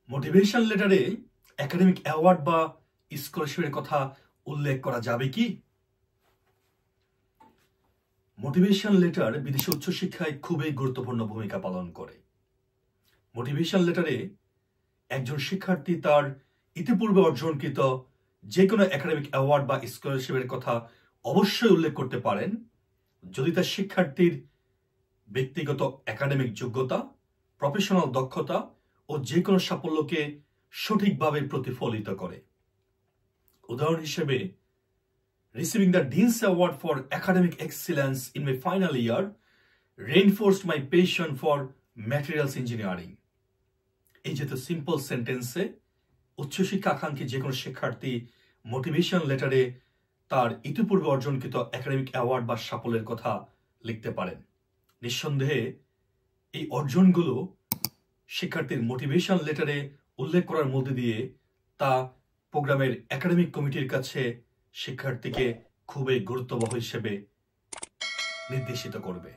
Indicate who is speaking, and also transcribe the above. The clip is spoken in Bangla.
Speaker 1: মোটিভেশন লেটারে একাডেমিক অ্যাওয়ার্ড বা স্কলারশিপের কথা উল্লেখ করা যাবে কি? মোটিভেশন লেটার বিদেশি উচ্চশিক্ষায় খুবই গুরুত্বপূর্ণ ভূমিকা পালন করে। মোটিভেশন লেটারে একজন শিক্ষার্থী তার ইতিপূর্বে অর্জনকৃত যে কোনো একাডেমিক অ্যাওয়ার্ড বা স্কলারশিপের কথা অবশ্যই উল্লেখ করতে পারেন, যদি তার শিক্ষার্থীর ব্যক্তিগত একাডেমিক যোগ্যতা, প্রফেশনাল দক্ষতা ও যে কোনো সাফল্যকে সঠিকভাবে প্রতিফলিত করে। উদাহরণ হিসেবে, receiving the Dean's Award for Academic Excellence in my final year reinforced my passion for materials engineering. এই যে তো সিম্পল সেন্টেন্সে উচ্চশিক্ষা আকাঙ্ক্ষী যে কোনো শিক্ষার্থী মোটিভেশন লেটারে তার ইতিপূর্বে অর্জনকৃত একাডেমিক অ্যাওয়ার্ড বা সাফল্যের কথা লিখতে পারেন। নিঃসন্দেহে এই অর্জনগুলো শিক্ষার্থীর মোটিভেশন লেটারে উল্লেখ করার মধ্যে দিয়ে তা প্রোগ্রামের একাডেমিক কমিটির কাছে শিক্ষার্থীকে খুবই গুরুত্ববহ হিসেবে নির্দেশিত করবে।